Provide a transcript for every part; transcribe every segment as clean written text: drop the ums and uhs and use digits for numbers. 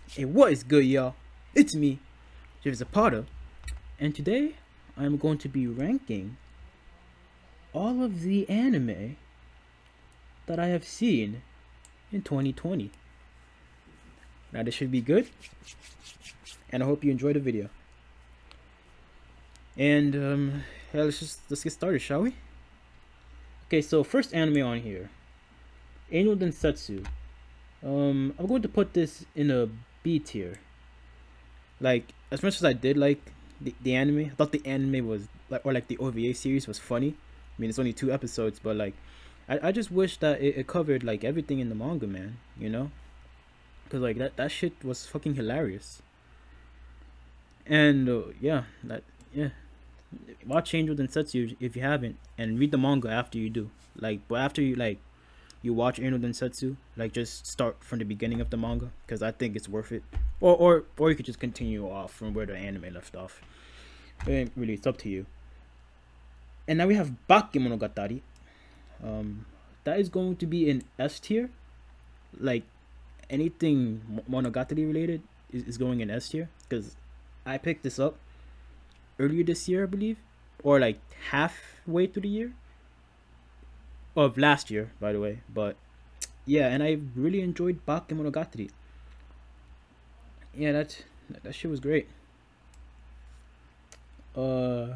Hey, what is good, y'all? It's me, James Zapata, and today I'm going to be ranking all of the anime that I have seen in 2020. Now, this should be good, and I hope you enjoy the video. And yeah, let's get started, shall we? Okay, so first anime on here, Anal Densetsu. I'm going to put this in a B tier. Like, as much as I did like the anime, I thought the anime was like the OVA series was funny. I mean, it's only 2 episodes, but like, I just wish that it covered like everything in the manga, man. You know, because like that shit was fucking hilarious. And yeah, watch Angel Densetsu if you haven't, and read the manga after you do. Like, but after you watch Angel Densetsu, like just start from the beginning of the manga because I think it's worth it. Or you could just continue off from where the anime left off. Really, it's up to you. And now we have Bakemonogatari. That is going to be in S tier. Like anything Monogatari related is going in S tier because I picked this up earlier this year, I believe, or like halfway through the year of last year, by the way. But yeah, and I really enjoyed Bakemonogatari. Yeah, that shit was great. Uh,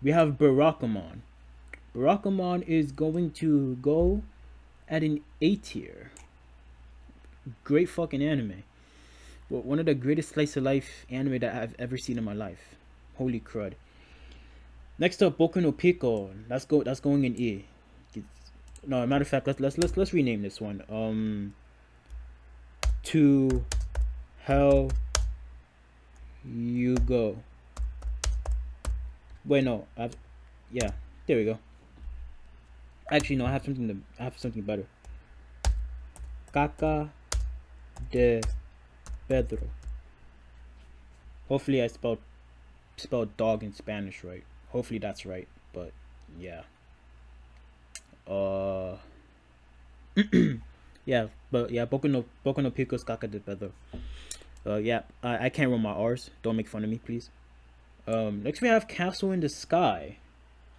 we have Barakamon. Barakamon is going to go at an A tier. Great fucking anime. Well, one of the greatest slice of life anime that I've ever seen in my life. Holy crud. Next up, Boku no Pico. That's going in E. No, matter of fact, let's rename this one. To Hell You Go. Wait, no. Yeah, there we go. Actually, no. I have something better. Caca de Pedro. Hopefully, I spelled dog in Spanish right. Hopefully, that's right. But yeah. Uh. Yeah, but yeah, Boku no Pico's Caca de Pedro. Yeah, I can't roll my R's. Don't make fun of me, please. Next we have Castle in the Sky.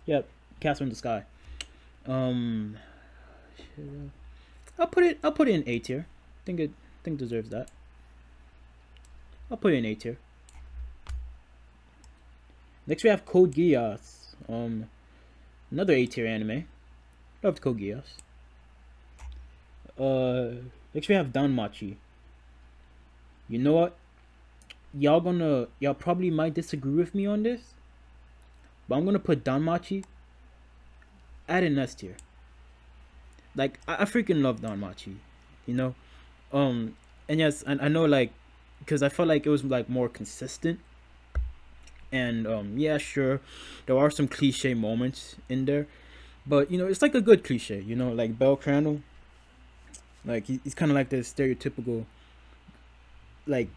Yep, Castle in the Sky. Um, I'll put it in A tier. Think it deserves that. I'll put it in A tier. Next we have Code Geass. Another A tier anime. Loved Code Geass. Next we have Danmachi. You know what? Y'all probably might disagree with me on this, but I'm gonna put Danmachi at an S tier. Like I freaking love Danmachi, you know. And yes, and I know like because I felt like it was like more consistent. And yeah, sure, there are some cliche moments in there, but you know it's like a good cliche. You know, like Bell Crandall, like he's kind of like the stereotypical like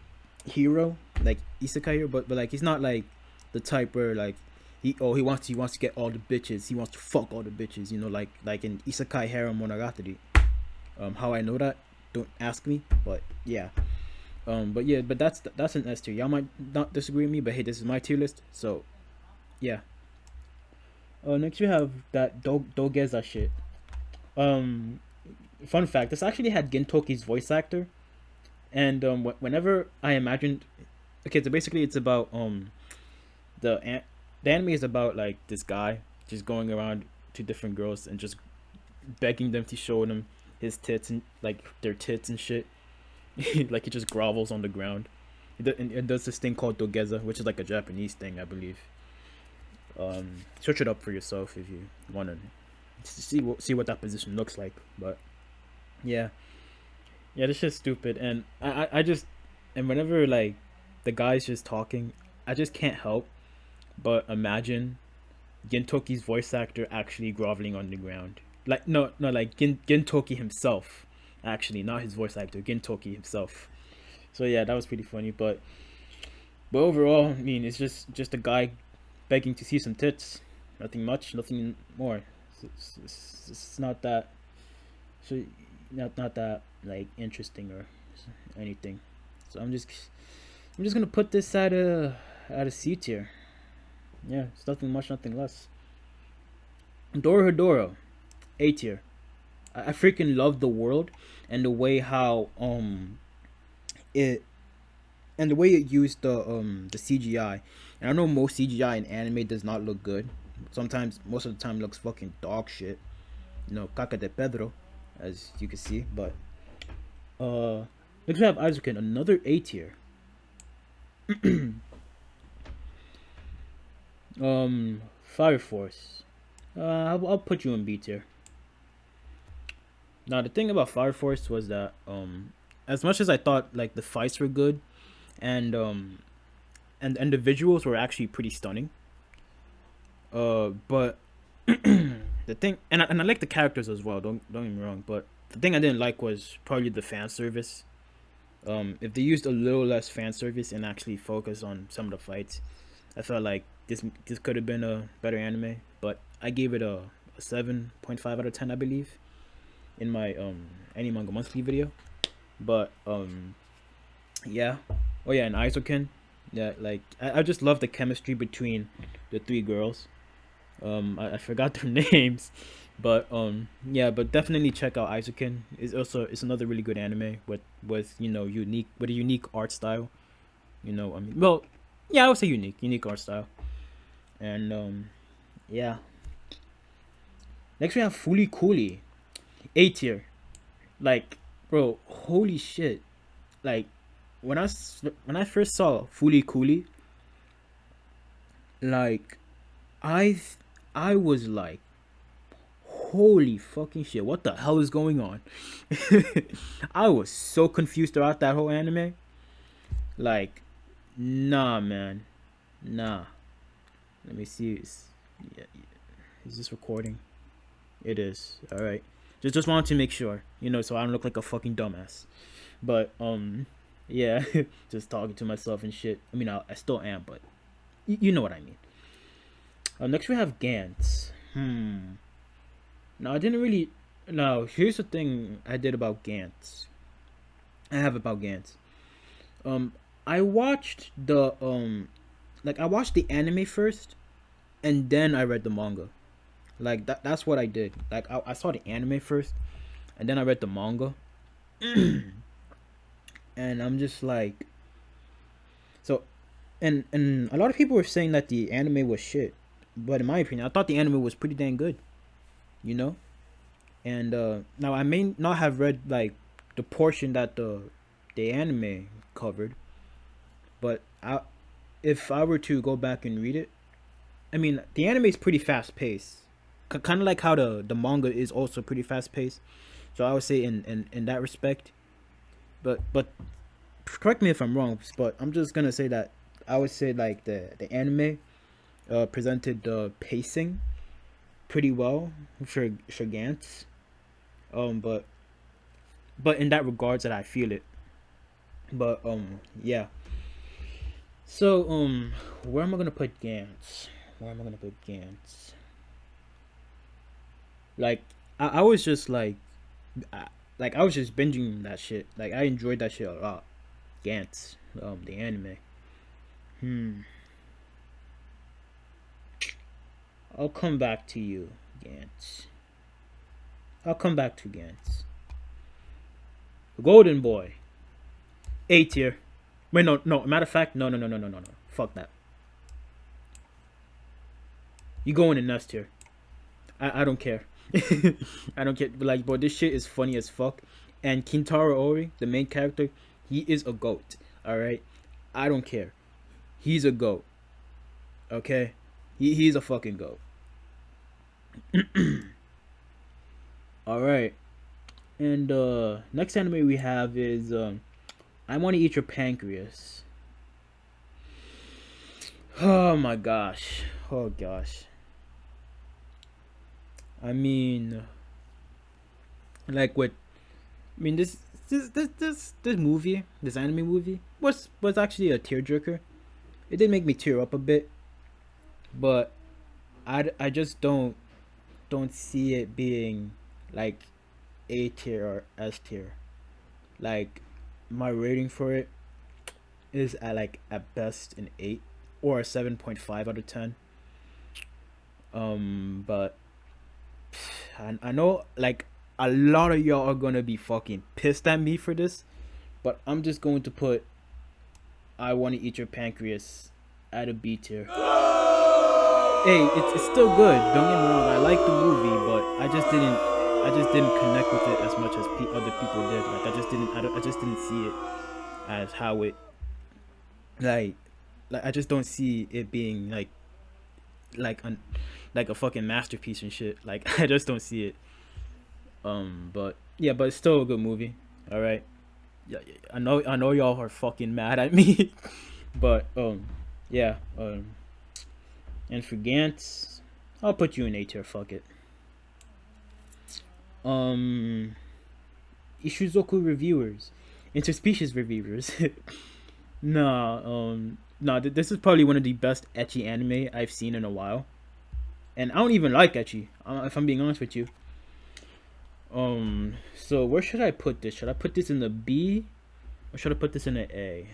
hero, like isekai hero, but like he's not like the type where like he wants to get all the bitches, he wants to fuck all the bitches, you know, like in Isekai Harem Monogatari. How I know that? Don't ask me, but yeah. But yeah, but that's an S tier. Y'all might not disagree with me, but hey, this is my tier list, so yeah. Next we have that Dogeza shit. Um, Fun fact: this actually had Gintoki's voice actor, and whenever I imagined, okay, so basically it's about the anime is about like this guy just going around to different girls and just begging them to show them his tits and like their tits and shit. Like he just grovels on the ground. It does this thing called dogeza, which is like a Japanese thing, I believe. Search it up for yourself if you want to see what that position looks like. But yeah, yeah, this shit's stupid, and I just and whenever like the guy's just talking, I just can't help but imagine Gintoki's voice actor actually groveling on the ground. Like no, like Gintoki himself, actually, not his voice actor, Gintoki himself. So yeah, that was pretty funny. But overall, I mean, it's just a guy begging to see some tits. Nothing much, nothing more. It's not so not that like interesting or anything. So I'm just gonna put this at a C tier. Yeah, it's nothing much, nothing less. Dorohedoro, A tier. I freaking love the world and the way how it and the way it used the CGI. And I know most CGI in anime does not look good. Sometimes, most of the time, looks fucking dog shit. You know, caca de Pedro, as you can see. But next we have Aizuken, another A tier. Fire Force. I'll put you in B tier. Now the thing about Fire Force was that as much as I thought like the fights were good and and the visuals were actually pretty stunning. But the thing, and I like the characters as well. Don't get me wrong, but the thing I didn't like was probably the fan service. If they used a little less fan service and actually focus on some of the fights, I felt like this could have been a better anime. But I gave it a 7.5 out of 10, I believe, in my Any Manga Monthly video. But yeah, oh yeah, and Aizoken, yeah, like I just love the chemistry between the three girls. I forgot their names, but yeah, but definitely check out Aizuken. It's another really good anime with unique with a unique art style. I mean, well, yeah, I would say unique art style, and yeah. Next we have Fooly Cooly, A tier. Like, bro, holy shit! Like, when I first saw Fooly Cooly, like, I I was like, holy fucking shit, what the hell is going on? I was so confused throughout that whole anime. Like, nah, man, nah. Let me see. Yeah, is this recording? It is. All right. Just wanted to make sure, so I don't look like a fucking dumbass. But yeah, just talking to myself and shit. I mean, I still am, but you know what I mean. Next we have Gantz. Now I didn't really. Now here's the thing I did about Gantz. I have about Gantz. I watched I watched the anime first, and then I read the manga. Like that's what I did. Like I saw the anime first, and then I read the manga. And I'm just like, so, and a lot of people were saying that the anime was shit, but in my opinion, I thought the anime was pretty dang good. You know, and now I may not have read like the portion that the anime covered, but if I were to go back and read it, I mean the anime is pretty fast paced, kind of like how the manga is also pretty fast paced. So I would say in that respect, but correct me if I'm wrong, but I'm just gonna say that I would say like the anime presented the pacing pretty well for Gantz. But in that regards that I feel it. But yeah. So where am I gonna put Gantz? Where am I gonna put Gantz? Like I was just like I was just binging that shit. Like I enjoyed that shit a lot. Gantz, the anime. I'll come back to you, Gantz. I'll come back to Gantz. Golden Boy, A tier. Wait, no. Matter of fact, no. Fuck that. You going in S tier. I don't care. I don't care. Like, bro, this shit is funny as fuck. And Kintaro Ori, the main character, he is a goat. All right, I don't care. He's a goat. Okay, he's a fucking goat. All right, and next anime we have is I Want to Eat Your Pancreas. Oh my gosh. Oh gosh. I mean, like what? I mean, this movie, this anime movie, was actually a tearjerker. It did make me tear up a bit, but I just don't see it being like A tier or S tier. Like my rating for it is at like at best an 8 or a 7.5 out of 10. But I know like a lot of y'all are gonna be fucking pissed at me for this, but I'm just going to put I Want to Eat Your Pancreas at a B tier. Hey, it's still good. Don't get me wrong. I like the movie, but I just didn't connect with it as much as other people did. Like I just didn't see it as how it like like I just don't see it being like an like a fucking masterpiece and shit. Like I just don't see it. But yeah, but it's still a good movie. All right. Yeah, yeah, I know y'all are fucking mad at me, but yeah. And for Gantz, I'll put you in A tier. Fuck it. Um, Ishizoku reviewers, interspecies reviewers. Nah, this is probably one of the best ecchi anime I've seen in a while, and I don't even like ecchi. If I'm being honest with you. So where should I put this? Should I put this in the B, or should I put this in the A?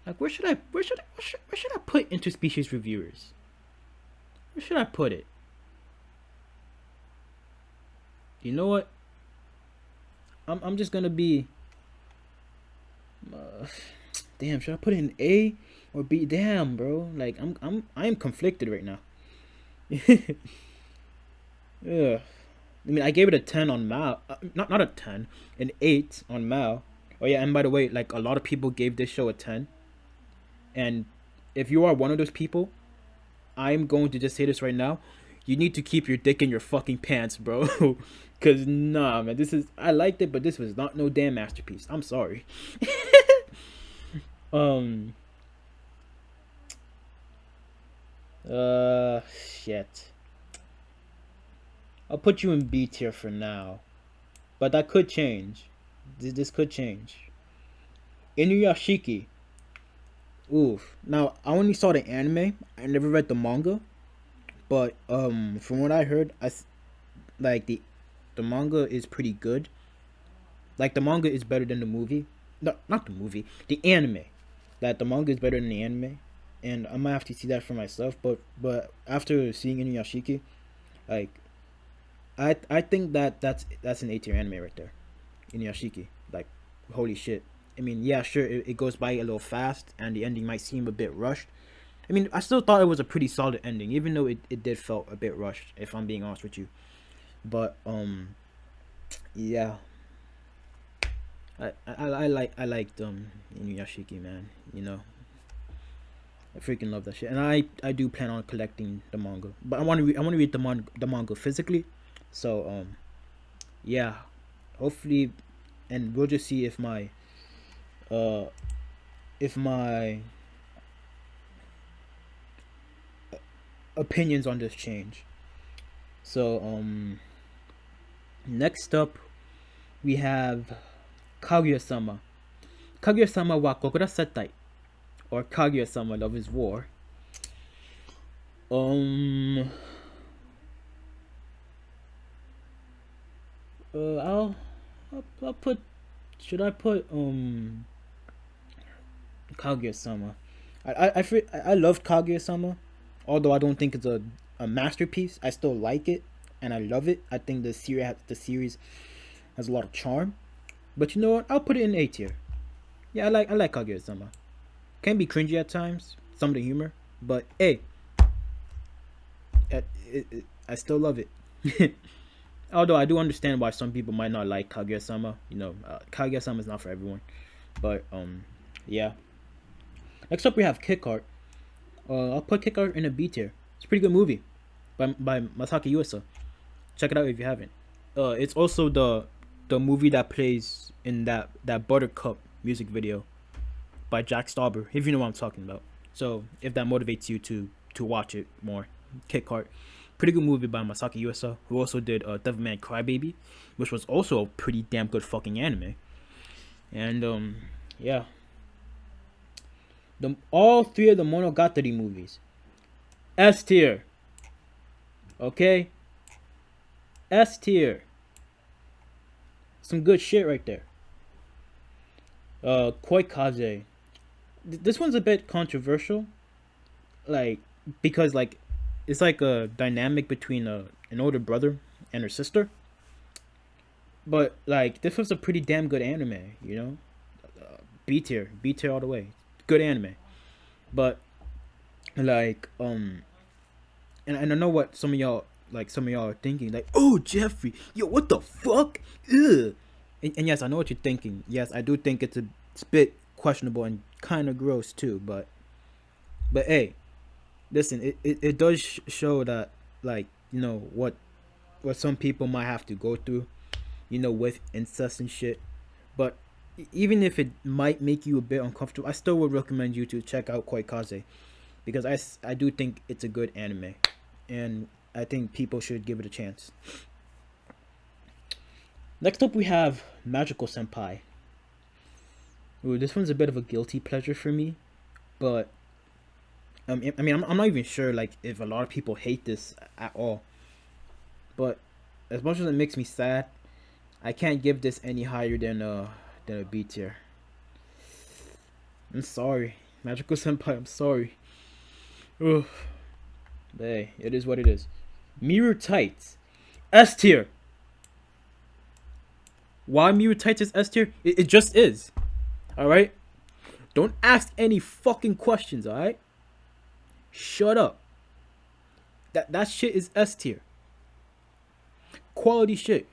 Like where should I put interspecies reviewers? Where should I put it? You know what? I'm just gonna be. Uh, Damn, should I put it in A or B? Damn, bro. Like I am conflicted right now. Yeah. I mean, I gave it a 10 on Mao. Not a 10, an 8 on Mao. Oh yeah, and by the way, like a lot of people gave this show a 10. And if you are one of those people, I'm going to just say this right now. You need to keep your dick in your fucking pants, bro. Cause nah, man, I liked it, but this was not no damn masterpiece. I'm sorry. um. Shit. I'll put you in B tier for now, but that could change. This could change. Inuyashiki. Oof. Now I only saw the anime. I never read the manga, but from what I heard, like the manga is pretty good. Like the manga is better than the movie. No, not the movie. The anime. That the manga is better than the anime, and I might have to see that for myself. But after seeing Inuyashiki, like I think that's an A tier anime right there. Inuyashiki. Like holy shit. I mean, yeah, sure, it goes by a little fast, and the ending might seem a bit rushed. I mean, I still thought it was a pretty solid ending, even though it did felt a bit rushed, if I'm being honest with you. But yeah, I liked Inuyashiki, man. You know, I freaking love that shit, and I do plan on collecting the manga, but I want to read the manga physically, so yeah, hopefully, and we'll just see uh if my opinions on this change. So next up we have Kaguya Summer. Kaguya Summer wa Kokura Setai, or Kaguya Summer Love is War. Um I'll put, should I put Kaguya Summer? I love Kaguya Summer, although I don't think it's a masterpiece. I still like it and I love it. I think the series has a lot of charm. But you know what? I'll put it in A tier. Yeah, I like Kaguya Summer. Can be cringy at times, some of the humor, but hey, I still love it. Although I do understand why some people might not like Kaguya Sama. You know, Kaguya Sama is not for everyone. But yeah. Next up we have Kick Art. I'll put Kick Art in a B tier. It's a pretty good movie by Masaki Yuasa. Check it out if you haven't. It's also the movie that plays in that Buttercup music video by Jack Stauber, if you know what I'm talking about. So if that motivates you to watch it more, Kick Art. Pretty good movie by Masaki Yuasa, who also did Devilman Crybaby, which was also a pretty damn good fucking anime. And yeah. All three of the Monogatari movies, S tier. Okay? S tier. Some good shit right there. Koikaze. This one's a bit controversial, like because like it's like a dynamic between an older brother and her sister. But like this was a pretty damn good anime, you know. B tier all the way. Good anime. But like and I know what some of y'all are thinking, like, oh Jeffrey, yo, what the fuck? Ugh. And yes, I know what you're thinking. Yes, I do think it's a bit questionable and kind of gross too. But hey, listen, it does show that, like, you know what some people might have to go through, you know, with incest and shit. But even if it might make you a bit uncomfortable, I still would recommend you to check out Koikaze, because I do think it's a good anime, and I think people should give it a chance. Next up, we have Magical Senpai. Ooh, this one's a bit of a guilty pleasure for me, but I mean, I'm not even sure like if a lot of people hate this at all. But as much as it makes me sad, I can't give this any higher than a B tier. I'm sorry, Magical Senpai. I'm sorry. Ugh. Hey, it is what it is. Mirror Tights, S tier. Why Mirror Tights is S tier? It just is. All right. Don't ask any fucking questions. All right. Shut up. That shit is S tier. Quality shit.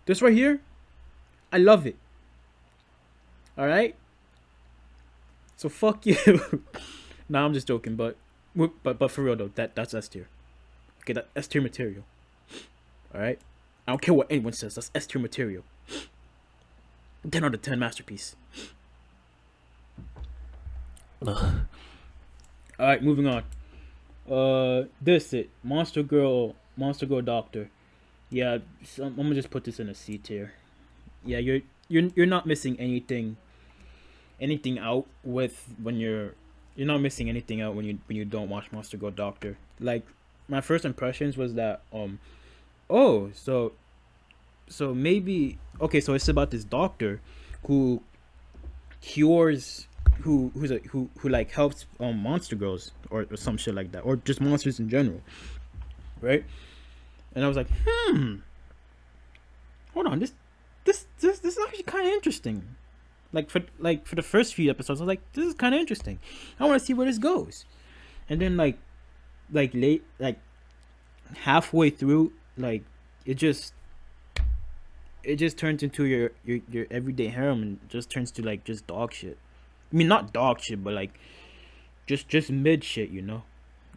This right here, I love it. All right. So fuck you. Nah, I'm just joking, but for real though, that's S tier. Okay, that S tier material. All right. I don't care what anyone says. That's S tier material. 10 out of 10 masterpiece. Ugh. All right, moving on. This it Monster Girl Doctor. Yeah, so I'm gonna just put this in a C tier. Yeah, you're not missing anything out with when you're not missing anything out when you don't watch Monster Girl Doctor. Like, my first impressions was that oh, so maybe, okay, so it's about this doctor who cures who like helps monster girls, or some shit like that, or just monsters in general, right? And I was like, hold on, this is actually kind of interesting. Like for the first few episodes, I was like, this is kind of interesting. I want to see where this goes. And then like halfway through, like it just turns into your everyday harem, and just turns to like just dog shit. I mean, not dog shit, but like just mid shit, you know.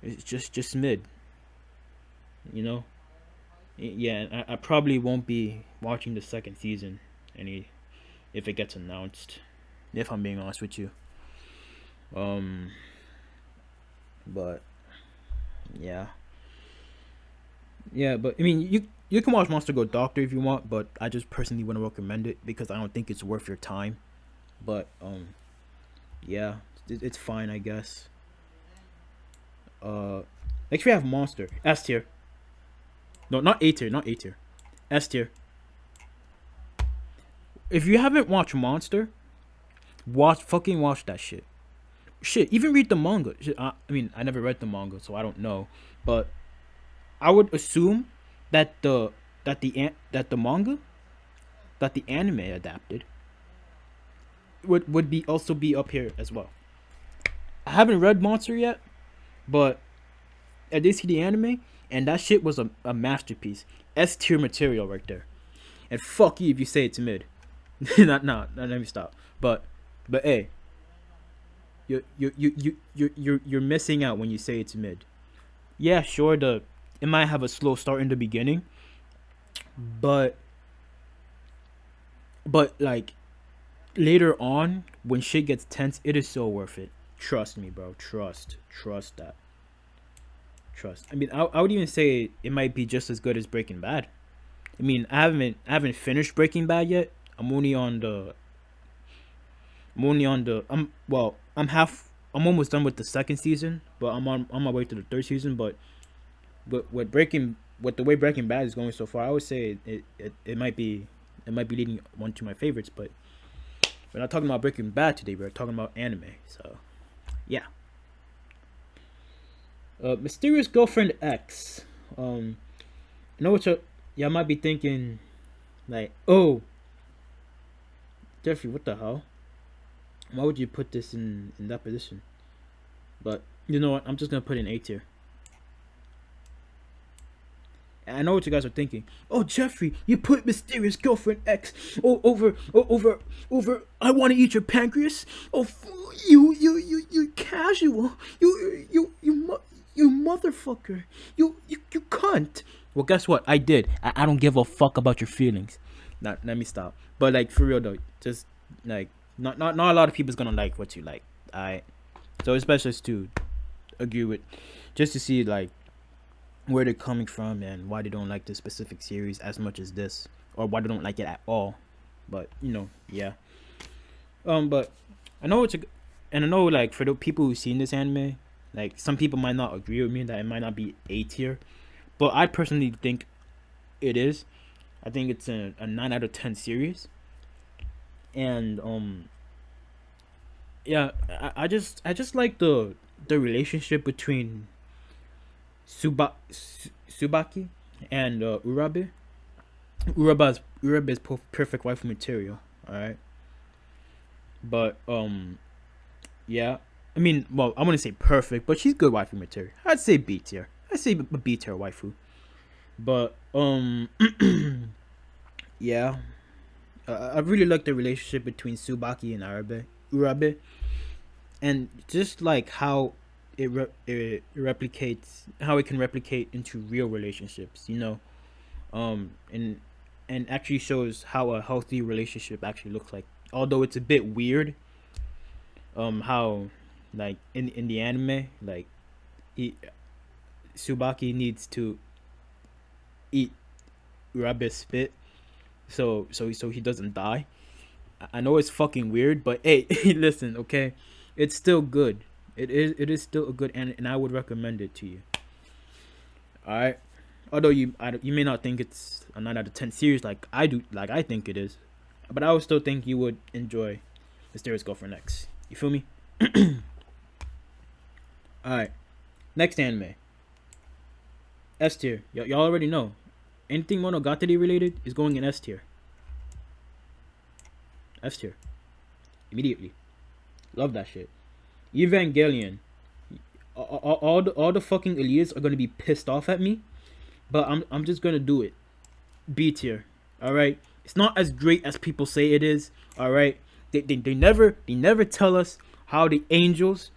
It's just mid, you know. Yeah, I probably won't be watching the second season any if it gets announced, if I'm being honest with you. But yeah, but I mean, you can watch Monster Go Doctor if you want, but I just personally wouldn't recommend it because I don't think it's worth your time. But yeah, it's fine, I guess. Next we have Monster, S tier. No, not A tier, not A tier, S tier. If you haven't watched Monster, watch that shit. Shit, even read the manga. Shit, I mean, I never read the manga, so I don't know. But I would assume that the manga, that the anime adapted, would be also be up here as well. I haven't read Monster yet, but I did see the anime, and that shit was a masterpiece. S tier material right there. And fuck you if you say it's mid. Not let me stop. But hey, you're missing out when you say it's mid. Yeah, sure, it might have a slow start in the beginning, but like later on when shit gets tense, it is so worth it. Trust me, bro. Trust that. Trust. I mean, I would even say it might be just as good as Breaking Bad. I mean, I haven't finished Breaking Bad yet. I'm almost done with the second season, but I'm on my way to the third season. But with the way Breaking Bad is going so far, I would say it might be it might be leading one to my favorites, but we're not talking about Breaking Bad today. We're talking about anime. So, yeah. Mysterious Girlfriend X. You know what y'all might be thinking, like, oh, Jeffrey, what the hell? Why would you put this in that position? But you know what? I'm just gonna put in A tier. I know what you guys are thinking. Oh, Jeffrey, you put Mysterious Girlfriend X over. I want to eat your pancreas. Oh, you casual. You motherfucker. You cunt. Well, guess what? I did. I don't give a fuck about your feelings. Now, let me stop. But like for real though, just like not a lot of people's gonna like what you like. Alright. So it's best just to agree with, just to see like where they're coming from and why they don't like this specific series as much as this, or why they don't like it at all. But you know, yeah. But I know and I know like for the people who've seen this anime, like some people might not agree with me that it might not be A tier, but I personally think it is. I think it's a 9 out of 10 series, and yeah, I just like the relationship between Subaki and Urabe. Urabe is perfect waifu material. All right, but yeah, I mean, well, I wouldn't say perfect, but she's good waifu material. I'd say B tier. I'd say a B tier waifu. But yeah, I really like the relationship between Subaki and Urabe, and just like how it replicates, how it can replicate into real relationships, you know, and actually shows how a healthy relationship actually looks like. Although it's a bit weird, how like in the anime, like Subaki needs to eat Urabe's spit so he doesn't die. I know it's fucking weird, but hey, listen, okay, it's still good. It is still a good anime, and I would recommend it to you. All right, although you may not think it's a 9 out of 10 series like I do, like I think it is, but I would still think you would enjoy Mysterious Girlfriend X. You feel me? All right, next anime, S tier. Y'all already know. Anything Monogatari related is going in S tier. S tier. Immediately. Love that shit. Evangelion. All the fucking elites are gonna be pissed off at me, but I'm just gonna do it. B tier. Alright? It's not as great as people say it is. Alright? They never tell us how the angels,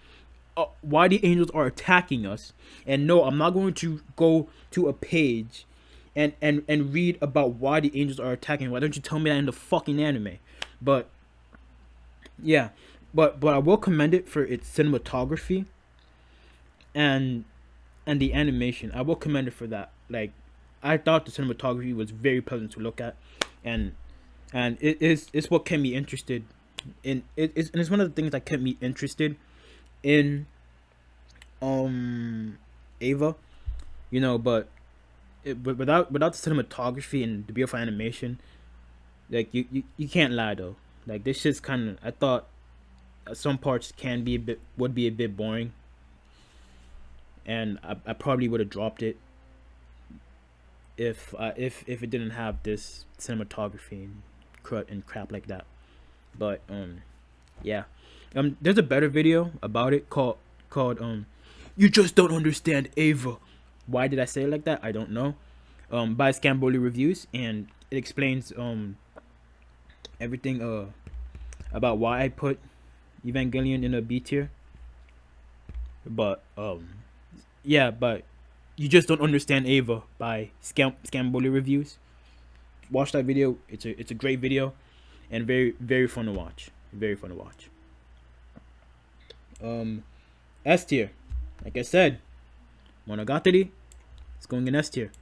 why the angels are attacking us. And no, I'm not going to go to a page and read about why the angels are attacking. Why don't you tell me that in the fucking anime? But yeah, but I will commend it for its cinematography and the animation. I will commend it for that. Like, I thought the cinematography was very pleasant to look at, and it's what kept me interested in it. It's one of the things that kept me interested in Ava, you know. But without the cinematography and the beautiful animation, like you can't lie though. Like this shit's kind of, I thought some parts would be a bit boring, and I probably would have dropped it if it didn't have this cinematography and crap like that. But yeah, there's a better video about it called "You Just Don't Understand Ava." Why did I say it like that? I don't know. By Scamboli Reviews, and it explains everything about why I put Evangelion in a B tier. But yeah, but You Just Don't Understand Ava by Scamboli Reviews. Watch that video. It's a great video, and very fun to watch. Very fun to watch. S tier, like I said, Monogatari. It's going in S tier.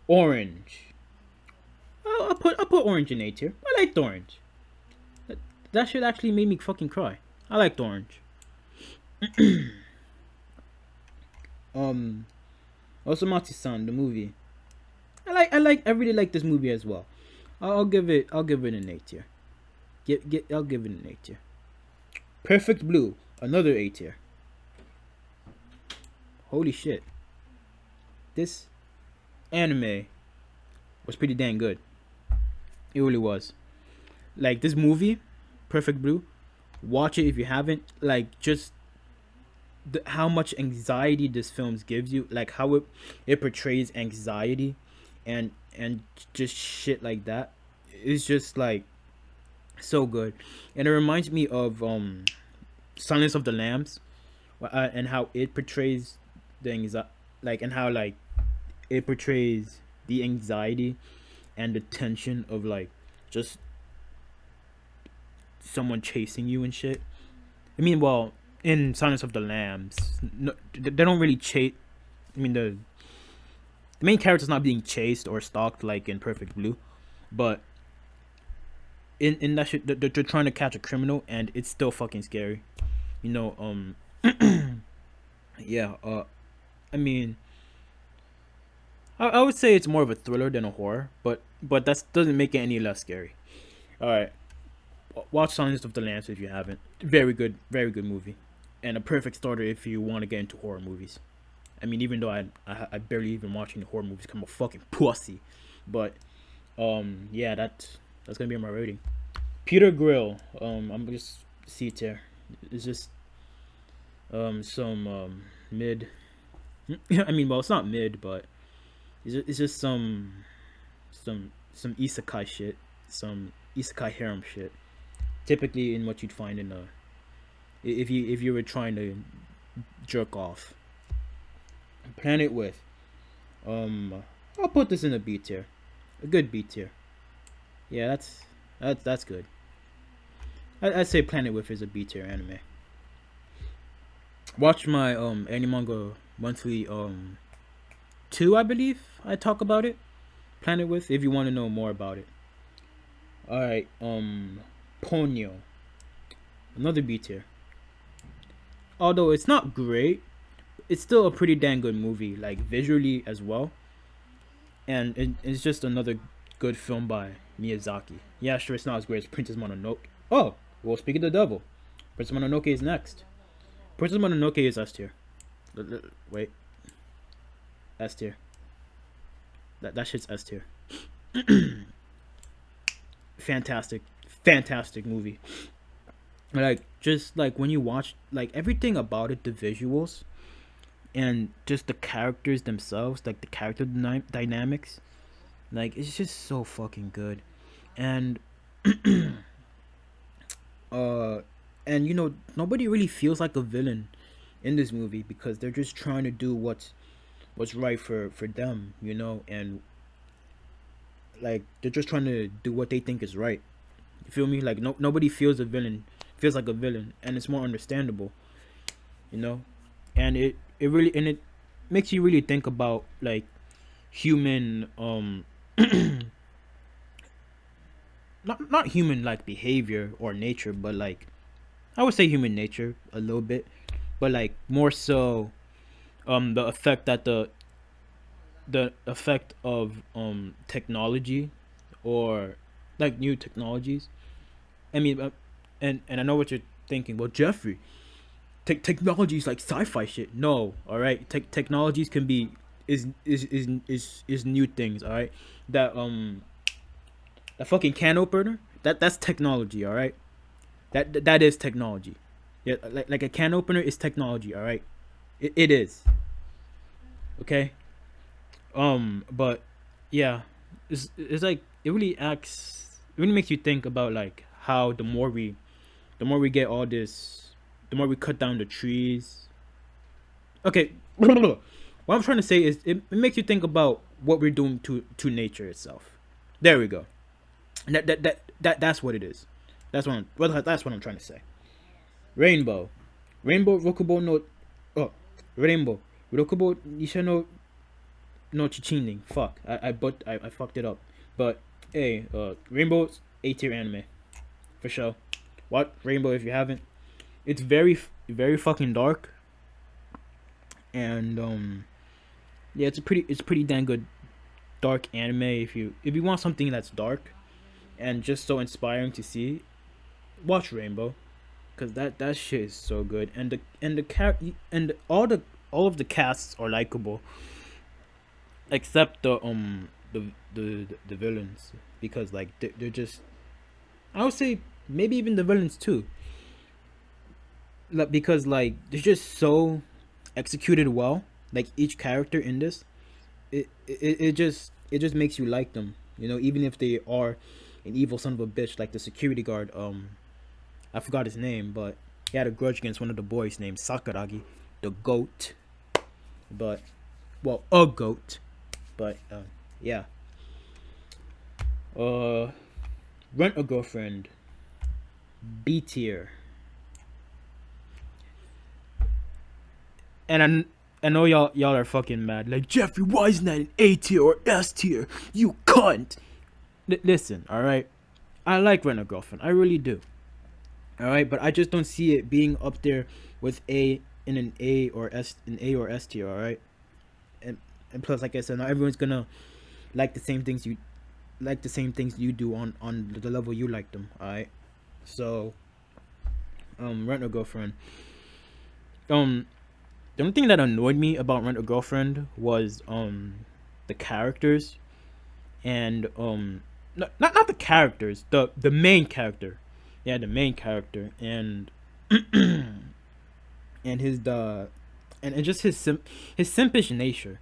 Orange. I'll put Orange in A tier. I liked Orange. That shit actually made me fucking cry. I liked Orange. Osomatsu-san, the movie. I really like this movie as well. I'll give it an A tier. I'll give it an A tier. Perfect Blue, another A tier. Holy shit. This anime was pretty dang good. It really was. Like this movie, Perfect Blue, watch it if you haven't. Like just how much anxiety this film gives you, like how it portrays anxiety and just shit like that. It's just like so good. And it reminds me of Silence of the Lambs, and how it portrays the anxiety, like, and how like it portrays the anxiety and the tension of like just someone chasing you and shit. I mean, well, in Silence of the Lambs, no, they don't really chase. I mean, the main character's not being chased or stalked like in Perfect Blue, but in that shit, they're trying to catch a criminal, and it's still fucking scary. You know, yeah. I mean, I would say it's more of a thriller than a horror, but that doesn't make it any less scary. All right, watch Silence of the Lambs if you haven't. Very good movie, and a perfect starter if you want to get into horror movies. I mean, even though I barely even watching the horror movies, 'cause I'm a fucking pussy, but yeah, that's gonna be my rating. Peter Grill, I'm just C tier. It's just some mid. I mean, well, it's not mid, but it's just some isekai shit, some isekai harem shit. Typically, in what you'd find in a if you were trying to jerk off. Planet with, I'll put this in a B tier, a good B tier. Yeah, that's good. I'd say Planet with is a B tier anime. Watch my Animanga monthly 2, I believe. I talk about it. Planet with, if you want to know more about it. All right, Ponyo, another B tier. Although it's not great, it's still a pretty dang good movie, like visually as well. And it's just another good film by Miyazaki. Yeah, sure, it's not as great as Princess Mononoke. Oh, well, speaking of the devil, Princess Mononoke is next. Princess Mononoke is S tier. Wait, S tier. That shit's S tier. Fantastic movie. Like just like when you watch, like everything about it, the visuals and just the characters themselves, like the character dynamics, like it's just so fucking good. And uh and you know, nobody really feels like a villain in this movie because they're just trying to do what's right for them, you know, and like they're just trying to do what they think is right. You feel me? Like nobody feels like a villain, and it's more understandable, you know. And it really, and it makes you really think about like human not human like behavior or nature, but like I would say human nature a little bit, but like more so the effect that the effect of technology or like new technologies. I mean, and I know what you're thinking. Well, Jeffrey, technology is like sci-fi shit. No, all right. Technologies can be is new things. All right. That that fucking can opener. That's technology. All right. That is technology. Yeah, like a can opener is technology. All right. It is. Okay. But yeah, it's like it really acts. It really makes you think about like how the more we get all this, the more we cut down the trees. Okay, what I'm trying to say is it makes you think about what we're doing to nature itself. There we go. That's what it is. That's what I'm trying to say. Rainbow, Rainbow Rokubo no, oh, Rainbow Rokubo Nisha no Chichining. Fuck, I fucked it up. But hey, Rainbow's A tier anime for sure. What Rainbow if you haven't? It's very fucking dark, and Yeah, it's pretty dang good dark anime. If you want something that's dark and just so inspiring to see, watch Rainbow, cause that shit is so good. And all of the casts are likable except the villains, because like they're just, I would say maybe even the villains too, like, because like they're just so executed well. Like each character in this, it just makes you like them. Even if they are an evil son of a bitch, like the security guard. I forgot his name, but he had a grudge against one of the boys named Sakuragi, the goat. But well, a goat. But yeah. Uh, Rent a Girlfriend, B tier, and I know y'all are fucking mad. Like, Jeffrey, why isn't that an A tier or S tier? You cunt. Listen, all right. I like Rent a Girlfriend. I really do. All right, but I just don't see it being up there with A in an A or S tier. All right, and plus, like I said, not everyone's gonna like the same things you do on the level you like them. All right, so Rent a Girlfriend. Um, the only thing that annoyed me about Rent a Girlfriend was the characters, and not the characters, the main character. Yeah, the main character, and and and just his simpish nature,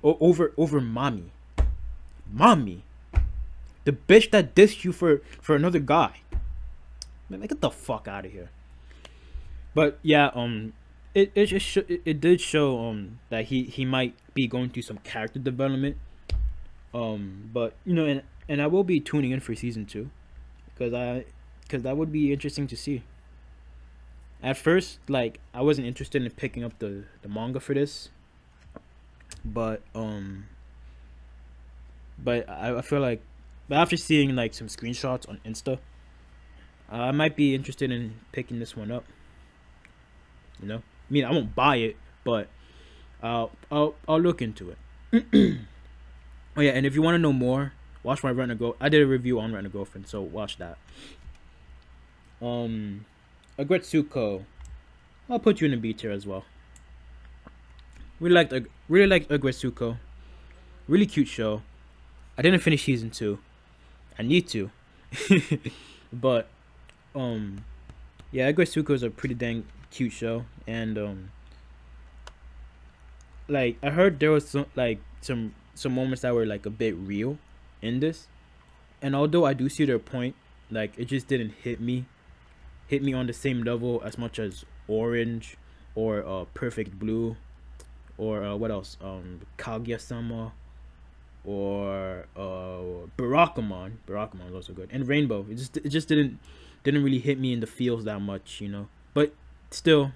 over mommy, the bitch that dissed you for another guy. Man, get the fuck out of here. But yeah, it did show that he might be going through some character development. But and I will be tuning in for season 2, because that would be interesting to see. At first, like, I wasn't interested in picking up the manga for this, but I feel like, but after seeing like some screenshots on Insta, I might be interested in picking this one up. I mean, I won't buy it, but I'll look into it. Oh yeah, and if you want to know more, watch my Rent a Go. I did a review on Rent a Girlfriend, so watch that. Agretsuko, I'll put you in a B tier as well. Really liked Agretsuko. Really cute show. I didn't finish season 2. I need to, but yeah, Agretsuko is a pretty dang cute show, and like, I heard there was some moments that were like a bit real in this, and although I do see their point, like, it just didn't hit me on the same level as much as Orange, or Perfect Blue, or what else? Kaguya Summer, or Barakamon. Barakamon is also good, and Rainbow. It just didn't really hit me in the feels that much. But still,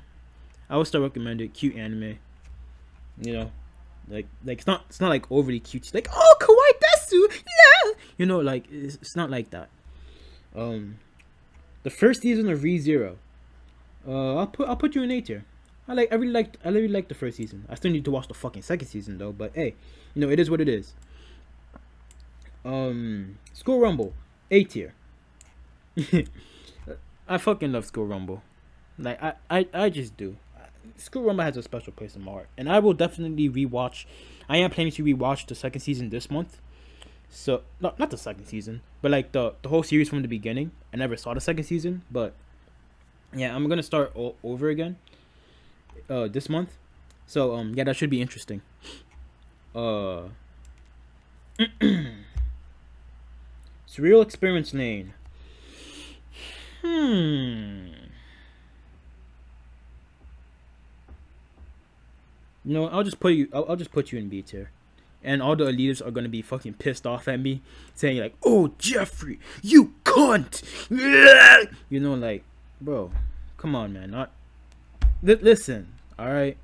I would still recommend it. Cute anime, you know. Like it's not like overly cute. Like, oh, kawaii desu, yeah. Like, it's not like that. The first season of ReZero. I'll put you in A tier. I really liked the first season. I still need to watch the fucking second season though. But hey, it is what it is. School Rumble, A tier. I fucking love School Rumble. Like, I just do. School Rumble has a special place in my heart, and I will definitely rewatch. I am planning to rewatch the second season this month. So not the second season, but like the whole series from the beginning. I never saw the second season, but yeah, I'm gonna start all over again this month. So yeah, that should be interesting. Surreal Experiments Lane. I'll just put you in B tier, and all the elitists are gonna be fucking pissed off at me, saying like, "Oh, Jeffrey, you cunt!" Like, bro, come on, man. Not listen, all right.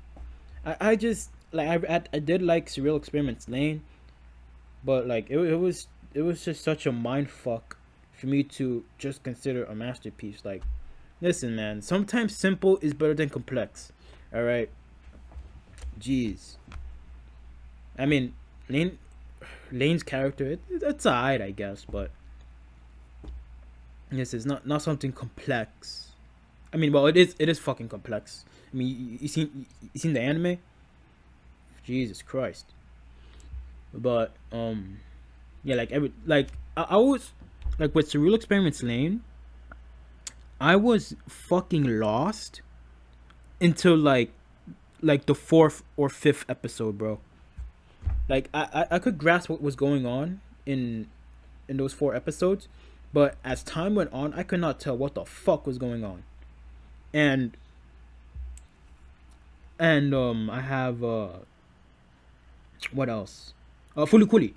I just like, I did like Surreal Experiments Lane, but like it was just such a mind fuck for me to just consider a masterpiece. Like, listen, man. Sometimes simple is better than complex. All right. Jeez. I mean, Lane Lane's character, it's alright, I guess, but yes, it's not something complex. I mean, well, it is fucking complex. I mean, you seen the anime? Jesus Christ. But yeah, like I was like with Surreal Experiments Lane, I was fucking lost until like the fourth or fifth episode, bro. Like I could grasp what was going on in those four episodes, but as time went on, I could not tell what the fuck was going on. And I have what else? Fully Cooley.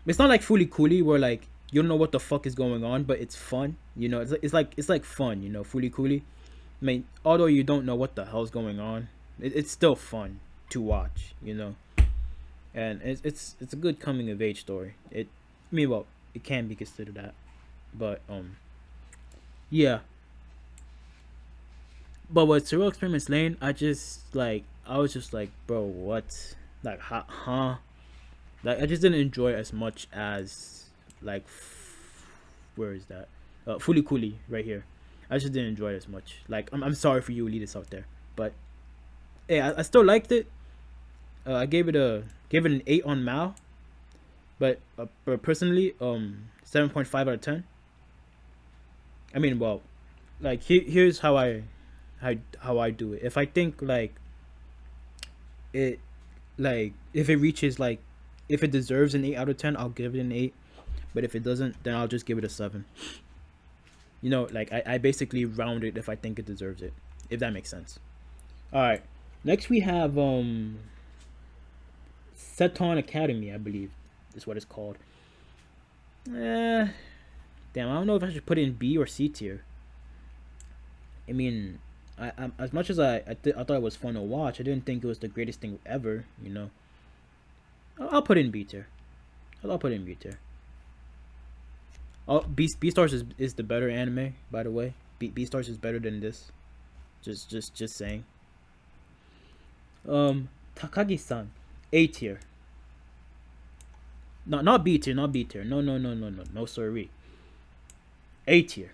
It's not like Fully Cooley where like you don't know what the fuck is going on, but it's fun. You know, it's like fun. You know, Fully Cooley. I mean, although you don't know what the hell's going on, it's still fun to watch. You know, and it's a good coming of age story. I mean, well, it can be considered that, but yeah. But with Surreal Experiments Lane, I was just like, bro, what? Like, huh? Like, I just didn't enjoy it as much as like, where is that? Fully Cooley right here. I just didn't enjoy it as much. Like, I'm sorry for you elitists out there, but hey, I still liked it. I gave it an 8 on Mal, but personally, 7.5 out of 10. I mean, well, like here's how I do it. If I think it like if it reaches like if it deserves an 8 out of 10, I'll give it an 8. But if it doesn't, then I'll just give it a 7. You know, like I basically round it if I think it deserves it, if that makes sense. All right. Next we have Seton Academy, I believe is what it's called. Damn, I don't know if I should put it in B or C tier. I mean, I as much as I thought it was fun to watch, I didn't think it was the greatest thing ever. You know, I'll put it in B tier. I'll put it in B tier. Oh, Beastars is the better anime, by the way. Beastars is better than this. Just saying. Takagi-san, A tier. Not B tier, not B tier. No, sorry. A tier.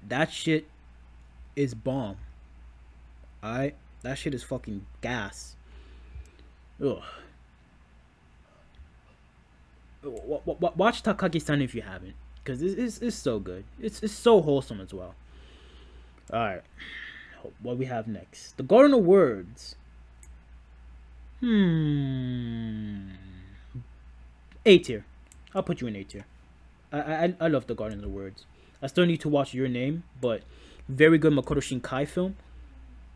That shit is bomb. Alright? That shit is fucking gas. Ugh. Watch Takagi-san if you haven't, because it's so good. It's so wholesome as well. Alright. What we have next? The Garden of Words. A tier. I'll put you in A tier. I love The Garden of Words. I still need to watch Your Name, but very good Makoto Shinkai film.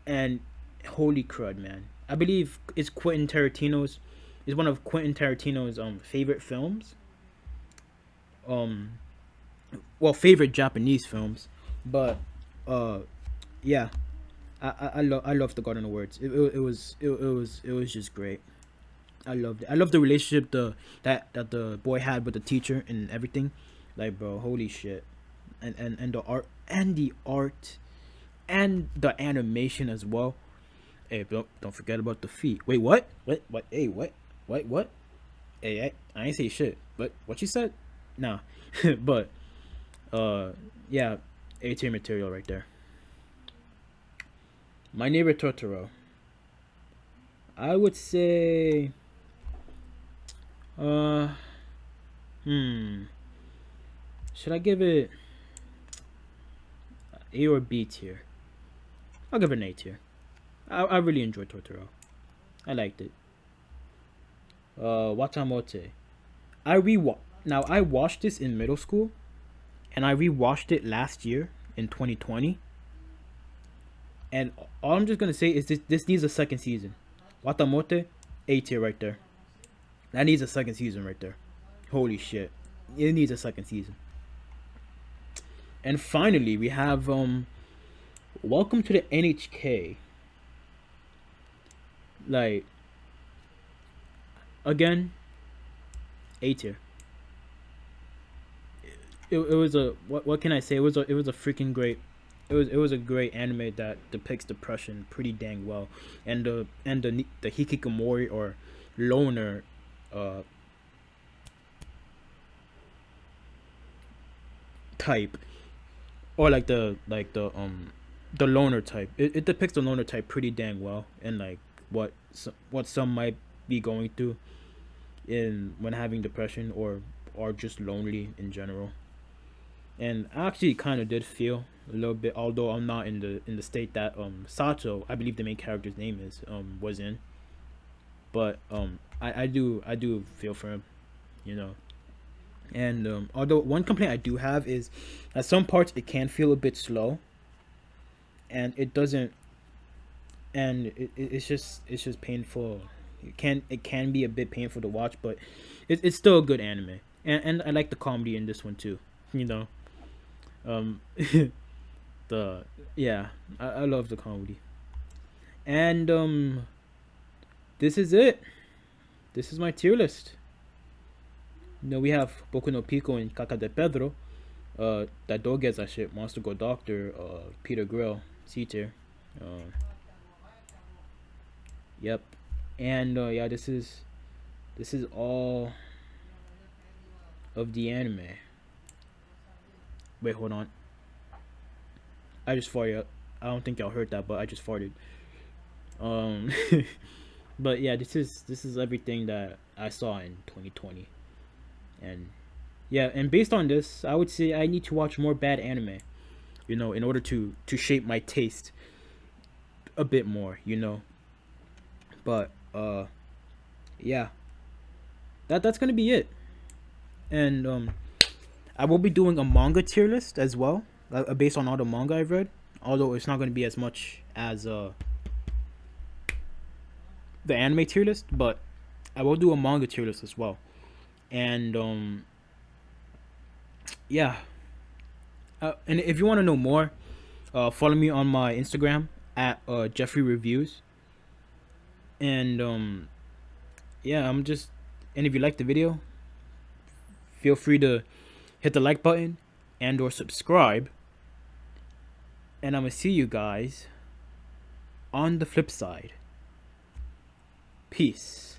And holy crud, man. I believe it's one of Quentin Tarantino's favorite films. Well, favorite Japanese films. But yeah. I love The Garden of Words. It was just great. I loved it. I love the relationship that the boy had with the teacher and everything. Like, bro, holy shit. And the art and the animation as well. Hey, don't forget about the feet. Wait, what? What? Hey, what? What? Hey, I ain't say shit. What you said? Nah. But yeah, A tier material right there. My Neighbor Totoro. I would say should I give it A or B tier? I'll give it an A tier. I really enjoyed Totoro. I liked it. Watamote. Now I watched this in middle school, and I rewatched it last year in 2020. And all I'm just gonna say is this needs a second season. Watamote, A tier right there. That needs a second season right there. Holy shit, it needs a second season. And finally, we have Welcome to the NHK. Like, again, A tier. It was a what can I say? It was a freaking great. It was a great anime that depicts depression pretty dang well, and the hikikomori, or loner uh type, or the loner type. It depicts the loner type pretty dang well, and like what some might be going through in when having depression, or just lonely in general. And I actually kind of did feel a little bit, although I'm not in the state that Sato, I believe the main character's name is, was in. But I do feel for him, you know. And although one complaint I do have is at some parts it can feel a bit slow, and it doesn't, and it's just painful. It can be a bit painful to watch, but it's still a good anime, and I like the comedy in this one too. You know, um, the yeah, I love the comedy, and this is it. This is my tier list. You know, we have Boku no Pico and Caca de Pedro. That dog gets that shit. Monster Go Doctor. Peter Grill. C tier. Uh, yep. And yeah, this is all of the anime. Wait, hold on. I just farted. I don't think y'all heard that, but I just farted. Um, but yeah, this is everything that I saw in 2020, and yeah, and based on this, I would say I need to watch more bad anime, you know, in order to shape my taste a bit more, you know. But yeah, that's gonna be it. And I will be doing a manga tier list as well, based on all the manga I've read. Although it's not gonna be as much as the anime tier list, but I will do a manga tier list as well. And yeah, and if you want to know more, follow me on my Instagram at Jeffrey Reviews. And yeah, I'm just, and if you like the video, feel free to hit the like button and or subscribe. And I'm gonna see you guys on the flip side. Peace.